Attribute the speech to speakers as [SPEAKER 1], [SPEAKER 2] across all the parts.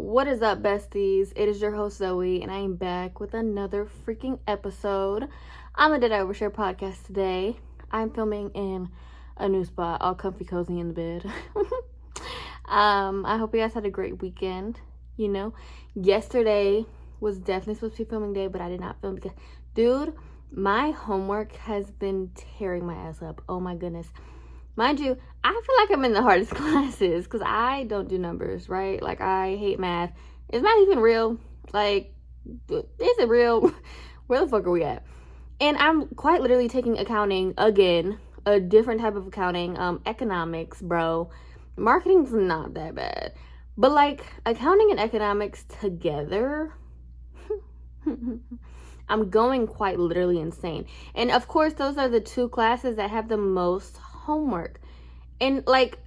[SPEAKER 1] What is up, besties? It is your host, Zoe, and I am back with another freaking episode on the Did I Overshare podcast today. I'm filming in a new spot, all comfy cozy in the bed. I hope you guys had a great weekend. Yesterday was definitely supposed to be filming day, but I did not film because, dude, my homework has been tearing my ass up. Oh my goodness. Mind you, I feel like I'm in the hardest classes because I don't do numbers, right? Like, I hate math. Is math even real? Like, is it real? Where the fuck are we at? And I'm quite literally taking accounting again, a different type of accounting, economics, bro. Marketing's not that bad. But, like, accounting and economics together, I'm going quite literally insane. And, of course, those are the two classes that have the most homework. And, like,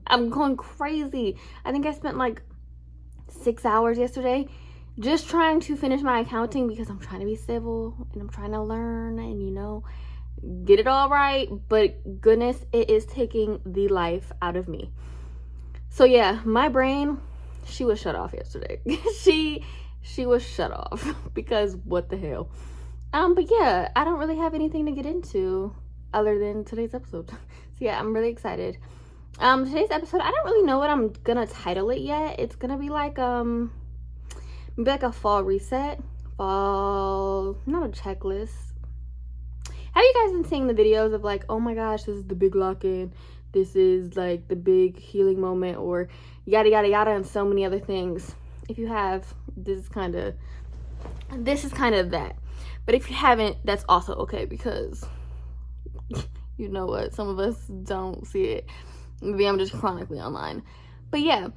[SPEAKER 1] I'm going crazy. I think I spent, like, 6 hours yesterday just trying to finish my accounting because I'm trying to be civil and I'm trying to learn and, get it all right. But, goodness, it is taking the life out of me. So, yeah, my brain, she was shut off yesterday. She was shut off because what the hell. But yeah, I don't really have anything to get into other than today's episode. So yeah, I'm really excited. Today's episode, I don't really know what I'm gonna title it yet. It's gonna be like maybe like a fall reset. Fall, not a checklist. Have you guys been seeing the videos of like, oh my gosh, this is the big lock-in, this is like the big healing moment, or yada yada yada, and so many other things? If you have, this is kind of that. But if you haven't, that's also okay, because you know what, some of us don't see it. Maybe I'm just chronically online. But yeah,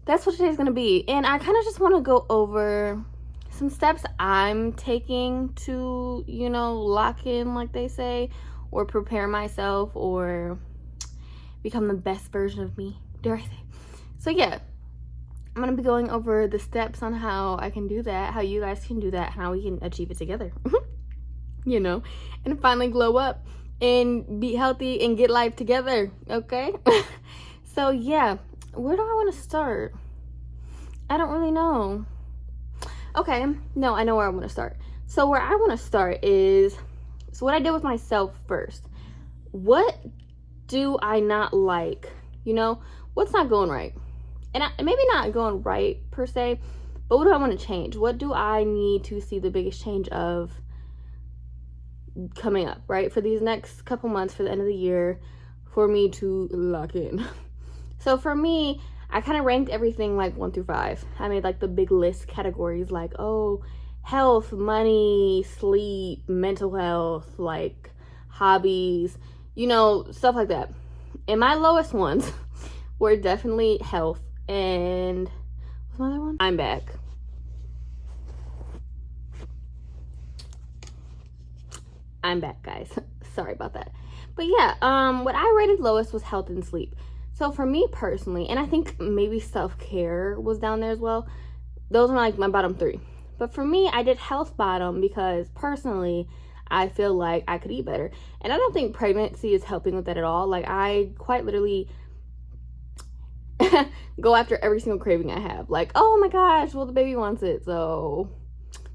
[SPEAKER 1] that's what today's gonna be. And I kind of just want to go over some steps I'm taking to, lock in, like they say, or prepare myself, or become the best version of me, dare I say. So yeah, I'm going to be going over the steps on how I can do that, how you guys can do that, how we can achieve it together, and finally glow up and be healthy and get life together, okay? So, yeah, where do I want to start? I don't really know. Okay, no, I know where I want to start. So, where I want to start is, what I did with myself first. What do I not like? What's not going right? And maybe not going right per se, but what do I want to change? What do I need to see the biggest change of coming up, right? For these next couple months, for the end of the year, for me to lock in. So for me, I kind of ranked everything like 1 through 5. I made like the big list categories like, health, money, sleep, mental health, like hobbies, stuff like that. And my lowest ones were definitely health. And what's my other one? I'm back. I'm back, guys. Sorry about that. But yeah, what I rated lowest was health and sleep. So for me personally, and I think maybe self-care was down there as well, those were like my bottom 3. But for me, I did health bottom because personally, I feel like I could eat better. And I don't think pregnancy is helping with that at all. Like, I quite literally go after every single craving I have. Like, oh my gosh, well, the baby wants it, so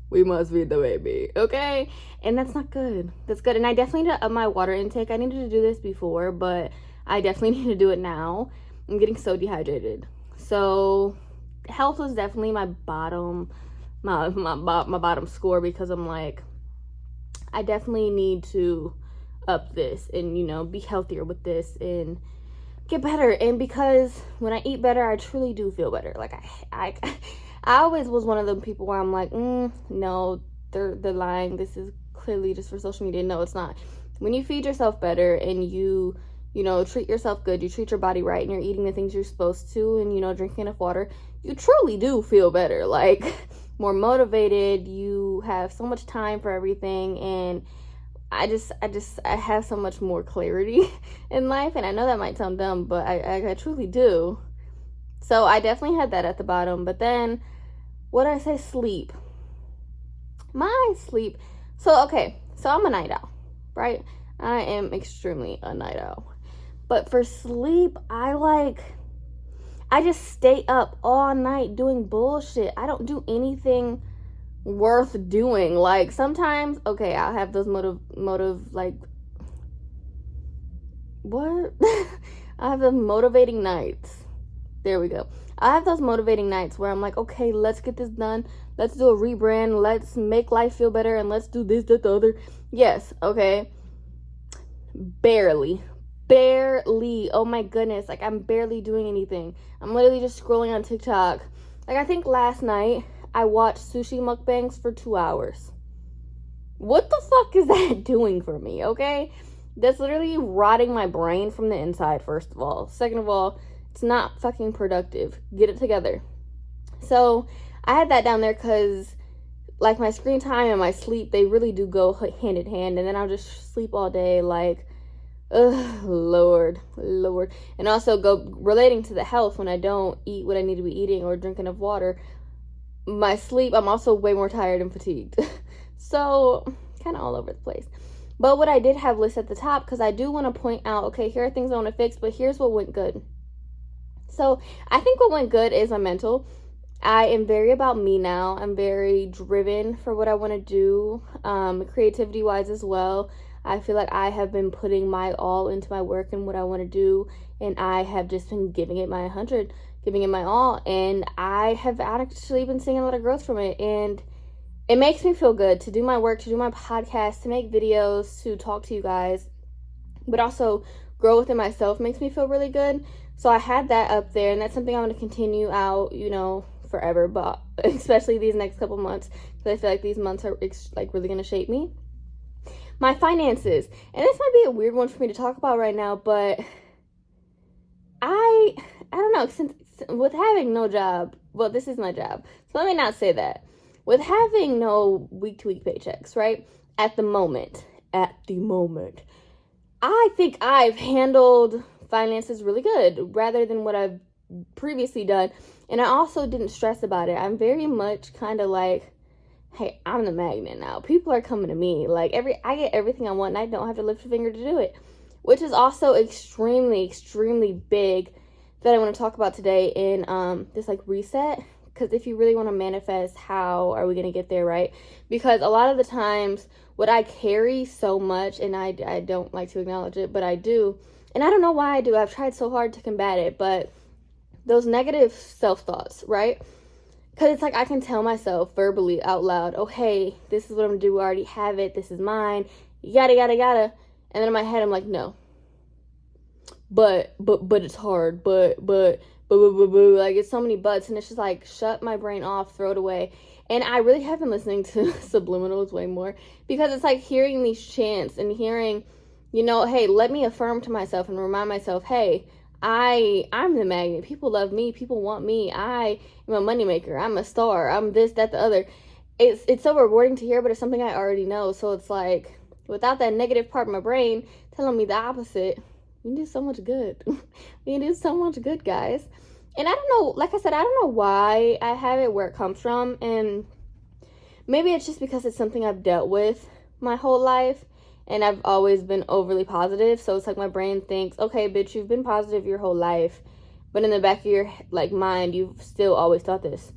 [SPEAKER 1] we must feed the baby, okay? And that's not good. That's good. And I definitely need to up my water intake. I needed to do this before, but I definitely need to do it now. I'm getting so dehydrated. So health was definitely my bottom, my bottom score, because I'm like, I definitely need to up this and, be healthier with this and get better. And because when I eat better, I truly do feel better. Like, I always was one of them people where I'm like, no, they're lying. This is clearly just for social media. No, it's not. When you feed yourself better and you treat yourself good, you treat your body right, and you're eating the things you're supposed to, and, drinking enough water, you truly do feel better. Like, more motivated. You have so much time for everything, and I have so much more clarity in life. And I know that might sound dumb, but I truly do. So I definitely had that at the bottom. But then, what did I say? Sleep. My sleep. So, okay. So I'm a night owl, right? I am extremely a night owl. But for sleep, I I just stay up all night doing bullshit. I don't do anything worth doing. Like, sometimes, okay, I'll have those like, what? I have the motivating nights. There we go. I have those motivating nights where I'm like, okay, let's get this done. Let's do a rebrand. Let's make life feel better. And let's do this, that, the other. Yes, okay. Barely. Oh my goodness. Like, I'm barely doing anything. I'm literally just scrolling on TikTok. Like, I think last night I watched sushi mukbangs for 2 hours. What the fuck is that doing for me, okay? That's literally rotting my brain from the inside, first of all. Second of all, it's not fucking productive. Get it together. So I had that down there because, like, my screen time and my sleep, they really do go hand in hand. And then I'll just sleep all day, like, ugh, Lord. And also relating to the health, when I don't eat what I need to be eating or drink enough water, my sleep, I'm also way more tired and fatigued. So, kind of all over the place. But what I did have listed at the top, because I do want to point out, okay, here are things I want to fix, but here's what went good. So I think what went good is my mental. I am very about me now. I'm very driven for what I want to do, creativity wise as well. I feel like I have been putting my all into my work and what I want to do, and I have just been giving it my 100, giving it my all, and I have actually been seeing a lot of growth from it, and it makes me feel good to do my work, to do my podcast, to make videos, to talk to you guys, but also grow within myself makes me feel really good. So I had that up there, and that's something I'm going to continue out, forever, but especially these next couple months, because I feel like these months are like really going to shape me. My finances, and this might be a weird one for me to talk about right now, but I don't know, since with having no job, well, this is my job, so let me not say that. With having no week-to-week paychecks, right? At the moment, I think I've handled finances really good rather than what I've previously done. And I also didn't stress about it. I'm very much kind of like, hey, I'm the magnet now. People are coming to me. Like, I get everything I want, and I don't have to lift a finger to do it, which is also extremely, extremely big that I want to talk about today in this like reset. Because if you really want to manifest, how are we going to get there, right? Because a lot of the times, what I carry so much, and I don't like to acknowledge it, but I do, and I don't know why I do. I've tried so hard to combat it, but those negative self-thoughts, right? Because it's like I can tell myself verbally out loud, oh, hey, this is what I'm going to do. I already have it. This is mine. Yada, yada, yada. And then in my head, I'm like, no. But it's hard. But, like, it's so many buts. And it's just like, shut my brain off, throw it away. And I really have been listening to subliminals way more. Because it's like hearing these chants and hearing, hey, let me affirm to myself and remind myself, hey, I'm the magnet. People love me. People want me. I am a moneymaker. I'm a star. I'm this, that, the other. It's so rewarding to hear, but it's something I already know. So it's like, without that negative part of my brain telling me the opposite, we can do so much good. We can do so much good, guys. And I don't know, like I said, I don't know why I have it, where it comes from. And maybe it's just because it's something I've dealt with my whole life. And I've always been overly positive. So it's like my brain thinks, okay, bitch, you've been positive your whole life. But in the back of your mind, you've still always thought this.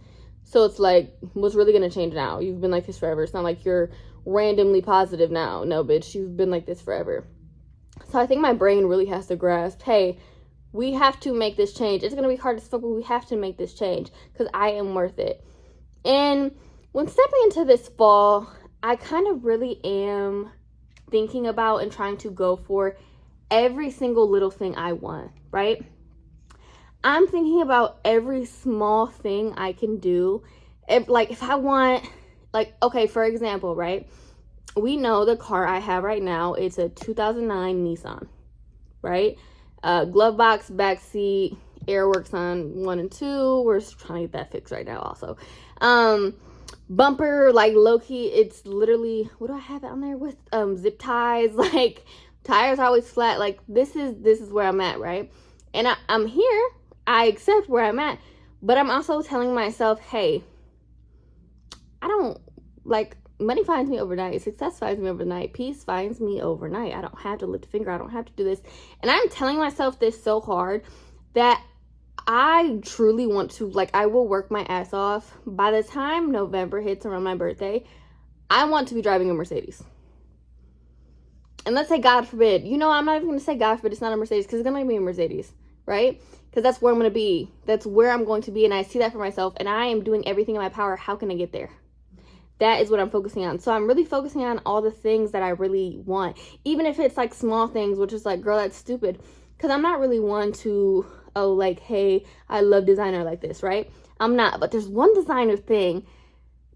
[SPEAKER 1] So it's like, what's really going to change now? You've been like this forever. It's not like you're randomly positive now. No, bitch, you've been like this forever. So I think my brain really has to grasp, hey, we have to make this change. It's going to be hard as fuck, but we have to make this change because I am worth it. And when stepping into this fall, I kind of really am thinking about and trying to go for every single little thing I want, right? I'm thinking about every small thing I can do. If I want, okay, for example, right? We know the car I have right now, it's a 2009 Nissan, right? Glove box, back seat, air works on 1 and 2. We're trying to get that fixed right now also. Bumper, like low-key, it's literally, what do I have on there with zip ties? Like, tires are always flat. Like, this is where I'm at, right? And I'm here. I accept where I'm at. But I'm also telling myself, hey, I don't, money finds me overnight. Success finds me overnight. Peace finds me overnight. I don't have to lift a finger. I don't have to do this. And I'm telling myself this so hard that I truly want to, like, I will work my ass off. By the time November hits around my birthday, I want to be driving a Mercedes. And let's say, God forbid, I'm not even going to say God forbid it's not a Mercedes, because it's going to be a Mercedes, right? Because that's where I'm going to be. That's where I'm going to be, and I see that for myself, and I am doing everything in my power. How can I get there? That is what I'm focusing on. So I'm really focusing on all the things that I really want. Even if it's like small things, which is like, girl, that's stupid. Because I'm not really one to, like, hey, I love designer like this, right? I'm not. But there's one designer thing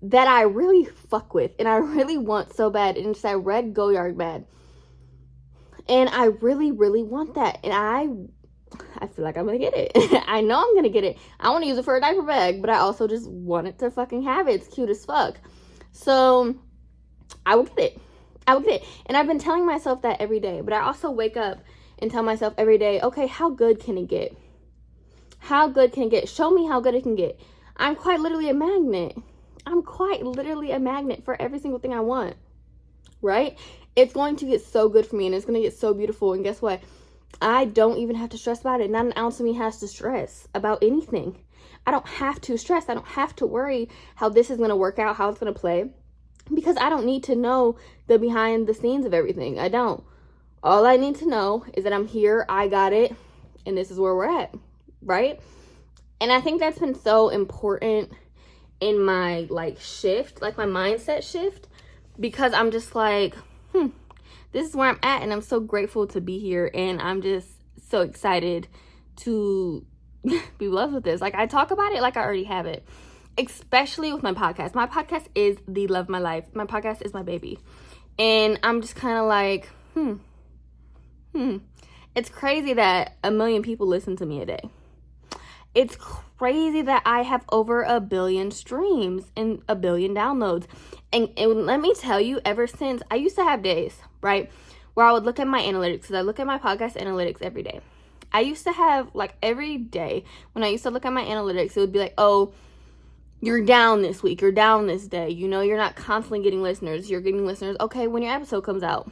[SPEAKER 1] that I really fuck with, and I really want so bad. And it's that red Goyard bag. And I really, really want that. And I feel like I'm going to get it. I know I'm going to get it. I want to use it for a diaper bag, but I also just want it to fucking have it. It's cute as fuck. So I will get it. And I've been telling myself that every day. But I also wake up and tell myself every day, okay, how good can it get? How good can it get? Show me how good it can get. I'm quite literally a magnet. For every single thing I want. Right? It's going to get so good for me, and it's going to get so beautiful. And guess what? I don't even have to stress about it. Not an ounce of me has to stress about anything. I don't have to stress. I don't have to worry how this is going to work out, how it's going to play, because I don't need to know the behind the scenes of everything. I don't. All I need to know is that I'm here, I got it, and this is where we're at, right? And I think that's been so important in my, like, shift, like my mindset shift, because I'm just like, this is where I'm at, and I'm so grateful to be here, and I'm just so excited to be blessed with this. Like, I talk about it like I already have it, especially with my podcast. My podcast is the love of my life. My podcast is my baby, and I'm just kind of like, It's crazy that 1 million people listen to me a day. It's crazy that I have over 1 billion streams and 1 billion downloads. And let me tell you, ever since, I used to have days, right, where I would look at my analytics, because I look at my podcast analytics every day. I used to have, like, every day, when I used to look at my analytics, it would be like, oh, you're down this week, you're down this day, you're not constantly getting listeners, you're getting listeners, okay, when your episode comes out.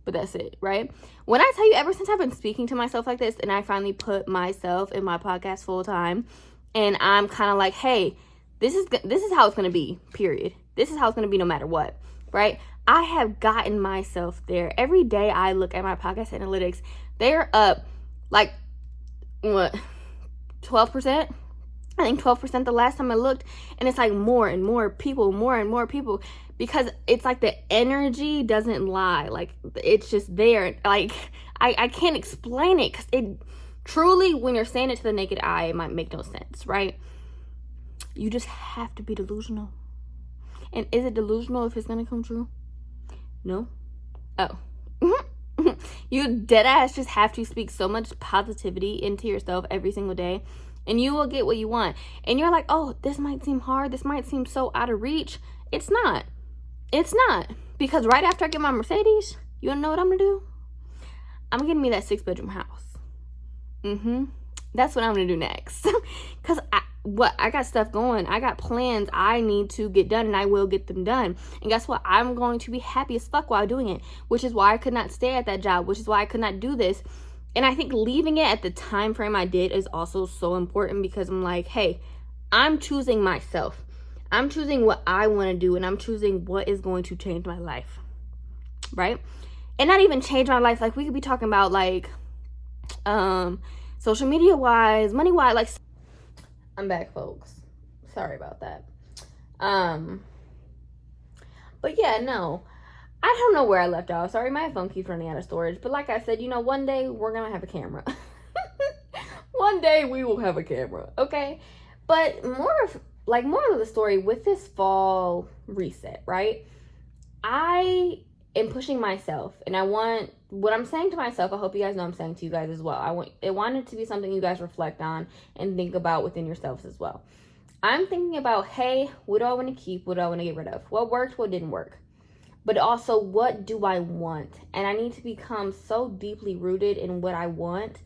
[SPEAKER 1] But that's it, right? When I tell you, ever since I've been speaking to myself like this, and I finally put myself in my podcast full time, and I'm kind of like, hey, this is how it's going to be, period. This is how it's going to be no matter what, right? I have gotten myself there. Every day I look at my podcast analytics, they're up, like, what, 12%? I think 12% the last time I looked, and it's like more and more people, because it's like the energy doesn't lie. Like, it's just there. Like, I can't explain it, because it truly, when you're saying it to the naked eye, it might make no sense, right? You just have to be delusional. And is it delusional if it's gonna come true? No? Oh. You dead ass just have to speak so much positivity into yourself every single day, and you will get what you want. And you're like, oh, this might seem hard, this might seem so out of reach. It's not. Because right after I get my Mercedes, you wanna know what I'm gonna do? I'm getting me that 6-bedroom house. That's what I'm gonna do next. Because I got stuff going. I got plans I need to get done, and I will get them done. And guess what? I'm going to be happy as fuck while doing it, which is why I could not stay at that job, which is why I could not do this. And I think leaving it at the time frame I did is also so important, because I'm like, hey, I'm choosing myself. I'm choosing what I want to do, and I'm choosing what is going to change my life, right? And not even change my life. Like, we could be talking about, like, social media wise, money wise, like, I'm back, folks. Sorry about that. But yeah, no, I don't know where I left off. Sorry, my phone keeps running out of storage. But like I said, one day we're gonna have a camera. One day we will have a camera, okay? But more of the story with this fall reset, right? I am pushing myself, and I want what I'm saying to myself. I hope you guys know I'm saying to you guys as well. I want it to be something you guys reflect on and think about within yourselves as well. I'm thinking about, hey, what do I want to keep? What do I want to get rid of? What worked? What didn't work? But also, what do I want? And I need to become so deeply rooted in what I want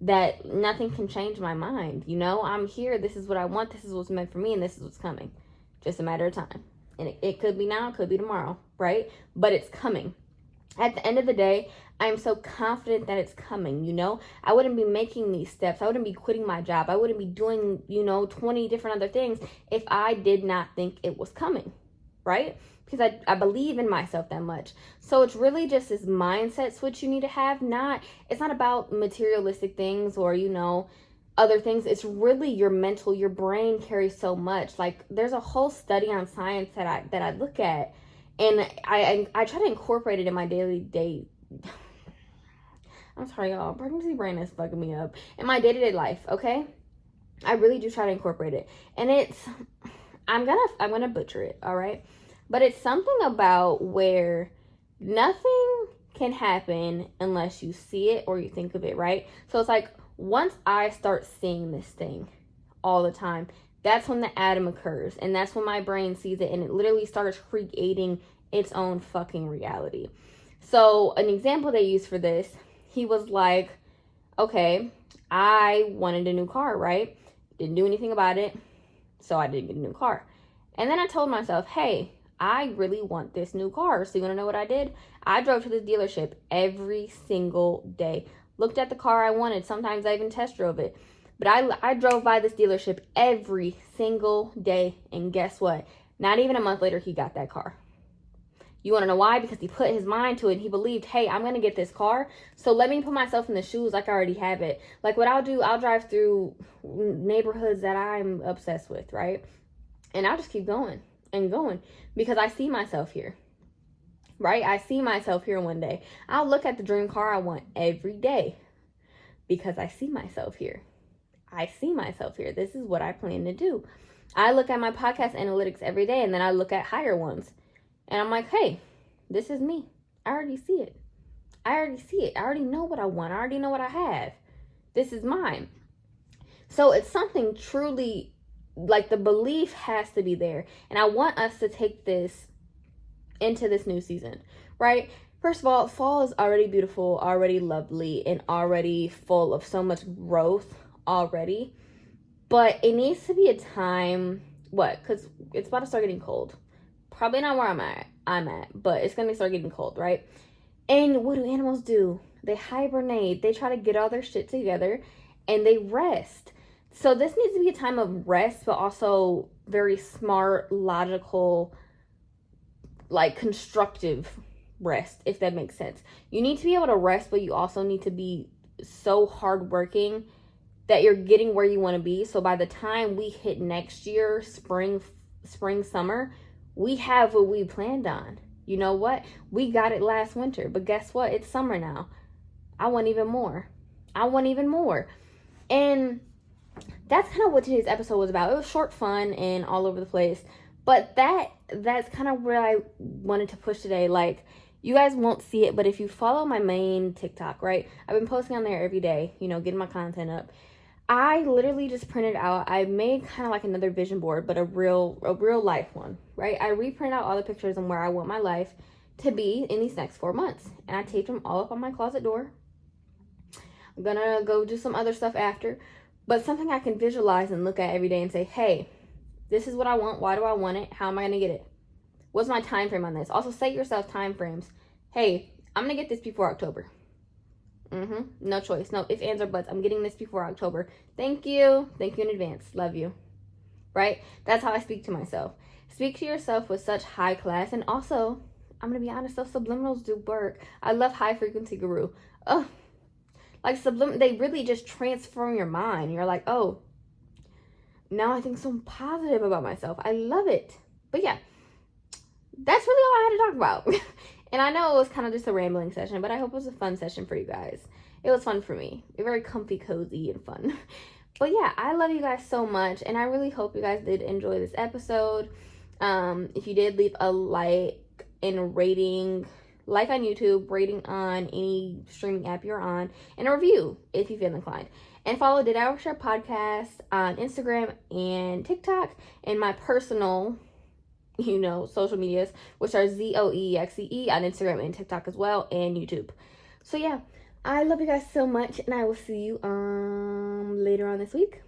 [SPEAKER 1] that nothing can change my mind. I'm here. This is what I want. This is what's meant for me, and this is what's coming. Just a matter of time. And it could be now, it could be tomorrow, right? But it's coming. at the end of the day, I'm so confident that it's coming, you know? I wouldn't be making these steps. I wouldn't be quitting my job. I wouldn't be doing, 20 different other things if I did not think it was coming, right? Because I believe in myself that much. So it's really just this mindset switch you need to have. It's not about materialistic things or, other things. It's really your mental, your brain carries so much. Like, there's a whole study on science that I look at, and I try to incorporate it in my daily day. I'm sorry, y'all. Pregnancy brain is fucking me up. In my day-to-day life, okay? I really do try to incorporate it. And I'm gonna butcher it, all right? But it's something about where nothing can happen unless you see it or you think of it, right? So it's like, once I start seeing this thing all the time, that's when the atom occurs. And that's when my brain sees it and it literally starts creating its own fucking reality. So an example they use for this, he was like, okay, I wanted a new car, right? Didn't do anything about it, so I didn't get a new car. And then I told myself, hey, I really want this new car. So you want to know what I did? I drove to this dealership every single day. Looked at the car I wanted. Sometimes I even test drove it. But I drove by this dealership every single day. And guess what? Not even a month later, he got that car. You want to know why? Because he put his mind to it. He believed, hey, I'm going to get this car. So let me put myself in the shoes like I already have it. Like what I'll do, I'll drive through neighborhoods that I'm obsessed with, right? And I'll just keep going and going because I see myself here, right? I see myself here one day. I'll look at the dream car I want every day because I see myself here. I see myself here. This is what I plan to do. I look at my podcast analytics every day and then I look at higher ones. And I'm like, hey, this is me. I already see it. I already know what I want. I already know what I have. This is mine. So it's something truly, like, the belief has to be there. And I want us to take this into this new season, right? First of all, fall is already beautiful, already lovely, and already full of so much growth already. But it needs to be a time, because it's about to start getting cold. Probably not where I'm at, but it's gonna start getting cold, right? And what do animals do? They hibernate. They try to get all their shit together and they rest. So this needs to be a time of rest, but also very smart, logical, like constructive rest, if that makes sense. You need to be able to rest, but you also need to be so hardworking that you're getting where you want to be. So by the time we hit next year, spring, summer, we have what we planned on. You know what? We got it last winter, but guess what? It's summer now. I want even more. And that's kind of what today's episode was about. It was short, fun, and all over the place. But that's kind of where I wanted to push today. Like, you guys won't see it, but if you follow my main TikTok, right? I've been posting on there every day, getting my content up. I literally just printed out, I made kind of like another vision board, but a real life one, right? I reprinted out all the pictures and where I want my life to be in these next 4 months. And I taped them all up on my closet door. I'm gonna go do some other stuff after, but something I can visualize and look at every day and say, hey, this is what I want. Why do I want it? How am I gonna get it? What's my time frame on this? Also set yourself time frames. Hey, I'm gonna get this before October. No choice. No ifs, ands, or buts. I'm getting this before October. Thank you in advance. Love you. Right? That's how I speak to myself. Speak to yourself with such high class. And also, I'm gonna be honest, those subliminals do work. I love high frequency guru. Oh, like they really just transform your mind. You're like, oh, now I think so positive about myself. I love it. But yeah, that's really all I had to talk about. And I know it was kind of just a rambling session, but I hope it was a fun session for you guys. It was fun for me. Very comfy, cozy, and fun. But yeah, I love you guys so much, and I really hope you guys did enjoy this episode. If you did, leave a like and rating, like on YouTube, rating on any streaming app you're on, and a review if you feel inclined. And follow Did I Overshare Podcast on Instagram and TikTok, and my personal social medias, which are ZOEXCE on Instagram and TikTok as well, and YouTube. So yeah, I love you guys so much, and I will see you later on this week.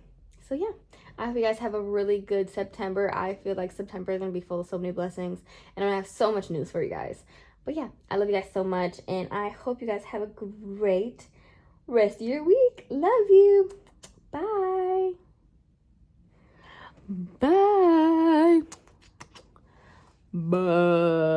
[SPEAKER 1] So yeah, I hope you guys have a really good September. I feel like September is going to be full of so many blessings, and I have so much news for you guys. But yeah, I love you guys so much, and I hope you guys have a great rest of your week. Love you. Bye. Bye. Bye.